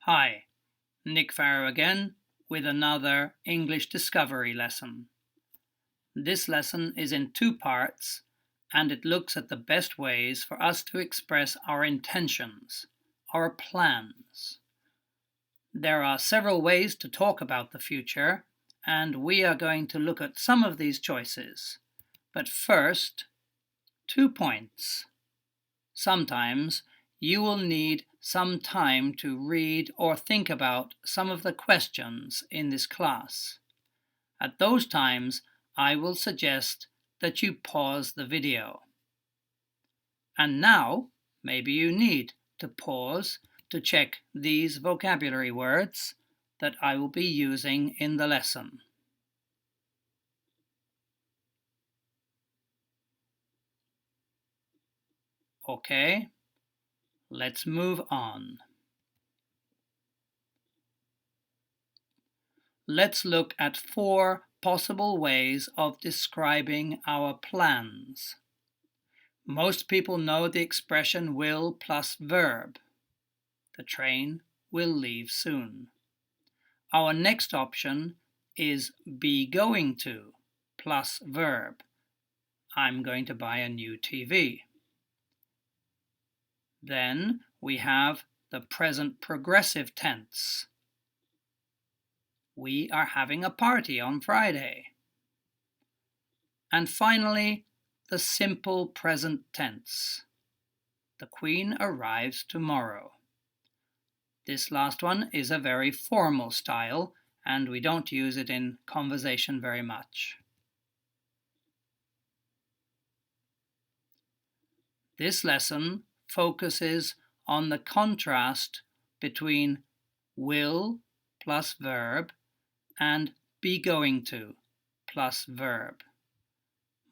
Hi, Nick Farrow again with another English Discovery lesson. This lesson is in two parts and it looks at the best ways for us to express our intentions, our plans. There are several ways to talk about the future and we are going to look at some of these choices. But first, 2 points. Sometimes you will need some time to read or think about some of the questions in this class. At those times, I will suggest that you pause the video. And now, maybe you need to pause to check these vocabulary words that I will be using in the lesson. Okay, let's move on. Let's look at 4 possible ways of describing our plans. Most people know the expression will plus verb. The train will leave soon. Our next option is be going to plus verb. I'm going to buy a new TV. Then we have the present progressive tense. We are having a party on Friday. And finally, the simple present tense. The Queen arrives tomorrow. This last one is a very formal style, and we don't use it in conversation very much. This lesson focuses on the contrast between will plus verb and be going to plus verb.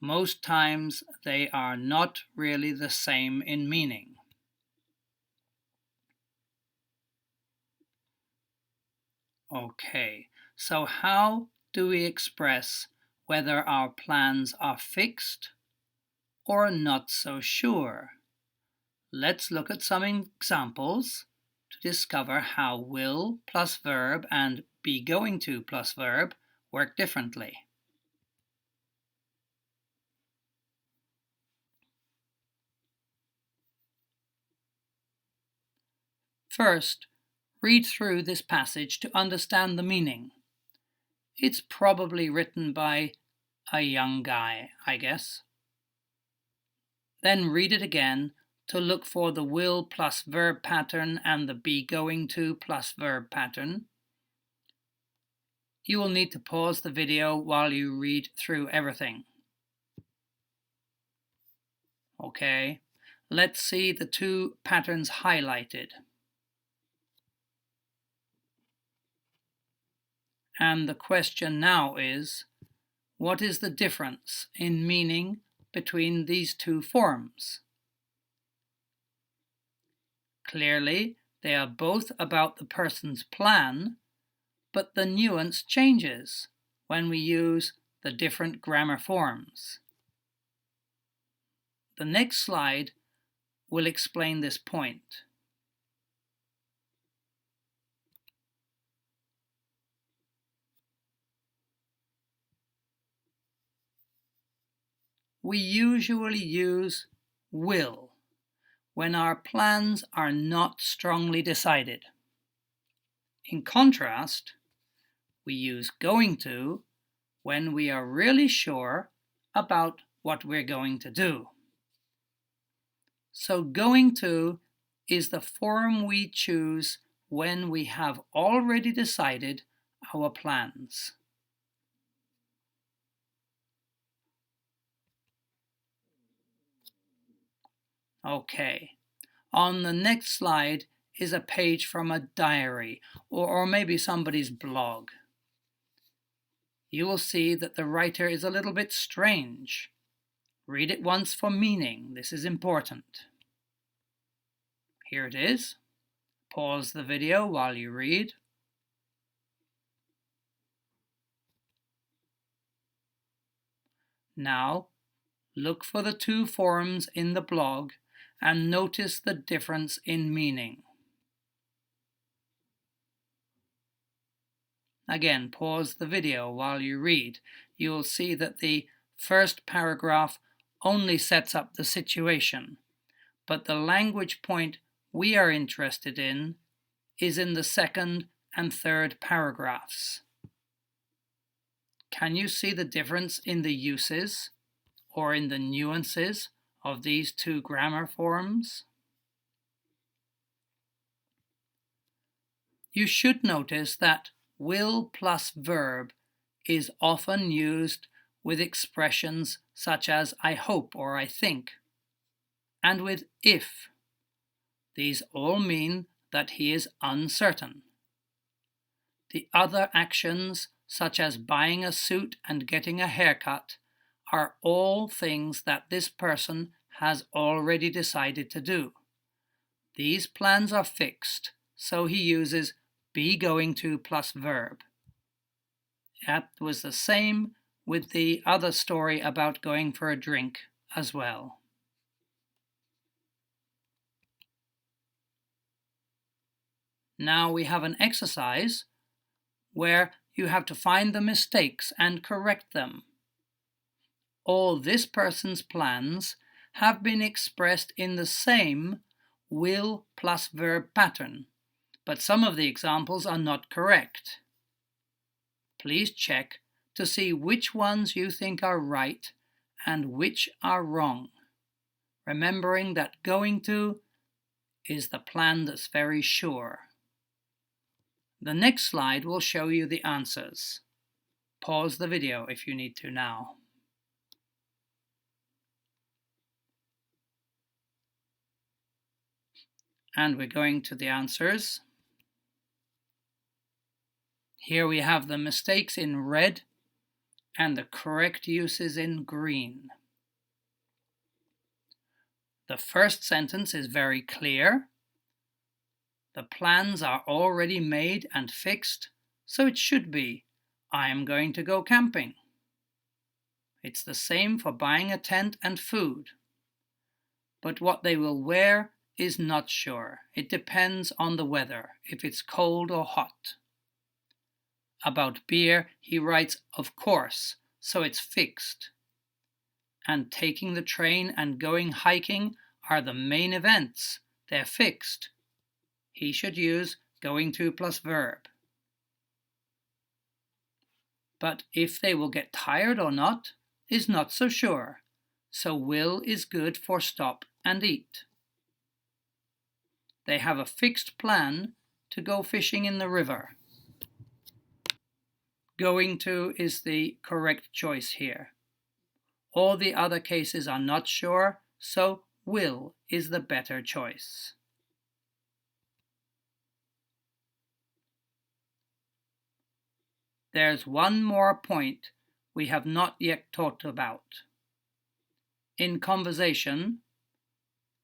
Most times they are not really the same in meaning. Okay, so how do we express whether our plans are fixed or not so sure? Let's look at some examples to discover how will plus verb and be going to plus verb work differently. First, read through this passage to understand the meaning. It's probably written by a young guy, I guess. Then read it again to look for the will plus verb pattern and the be going to plus verb pattern. You will need to pause the video while you read through everything. Okay, let's see the 2 patterns highlighted. And the question now is, what is the difference in meaning between these 2 forms? Clearly, they are both about the person's plan, but the nuance changes when we use the different grammar forms. The next slide will explain this point. We usually use will when our plans are not strongly decided. In contrast, we use going to when we are really sure about what we're going to do. So going to is the form we choose when we have already decided our plans. Okay, on the next slide is a page from a diary or maybe somebody's blog. You will see that the writer is a little bit strange. Read it once for meaning. This is important. Here it is. Pause the video while you read. Now, look for the 2 forms in the blog and notice the difference in meaning. Again, pause the video while you read. You'll see that the first paragraph only sets up the situation, but the language point we are interested in is in the second and third paragraphs. Can you see the difference in the uses or in the nuances of these two grammar forms? You should notice that will plus verb is often used with expressions such as I hope or I think, and with if. These all mean that he is uncertain. The other actions, such as buying a suit and getting a haircut, are all things that this person has already decided to do. These plans are fixed, so he uses be going to plus verb. That was the same with the other story about going for a drink as well. Now we have an exercise where you have to find the mistakes and correct them. All this person's plans have been expressed in the same will plus verb pattern, but some of the examples are not correct. Please check to see which ones you think are right and which are wrong, remembering that going to is the plan that's very sure. The next slide will show you the answers. Pause the video if you need to now. And we're going to the answers. Here we have the mistakes in red and the correct uses in green. The first sentence is very clear. The plans are already made and fixed, so it should be, I am going to go camping. It's the same for buying a tent and food. But what they will wear is not sure. It depends on the weather, if it's cold or hot. About beer, he writes, of course, so it's fixed. And taking the train and going hiking are the main events. They're fixed. He should use going to plus verb. But if they will get tired or not is not so sure, so will is good for stop and eat. They have a fixed plan to go fishing in the river. Going to is the correct choice here. All the other cases are not sure, so will is the better choice. There's one more point we have not yet talked about. In conversation,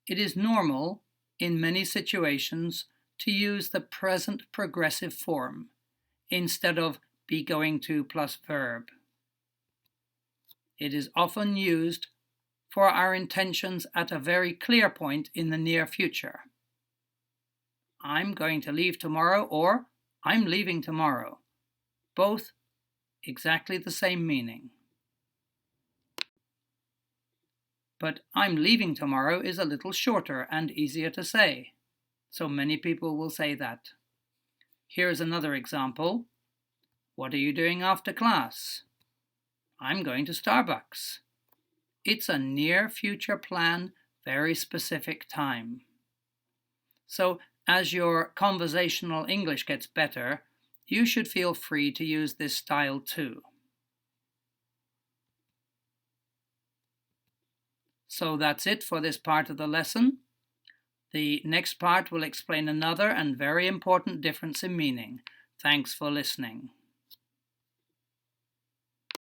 it is normal in many situations to use the present progressive form instead of be going to plus verb. It is often used for our intentions at a very clear point in the near future. I'm going to leave tomorrow, or I'm leaving tomorrow. Both exactly the same meaning. But I'm leaving tomorrow is a little shorter and easier to say, so many people will say that. Here's another example. What are you doing after class? I'm going to Starbucks. It's a near future plan, very specific time. So as your conversational English gets better, you should feel free to use this style too. So that's it for this part of the lesson. The next part will explain another and very important difference in meaning. Thanks for listening.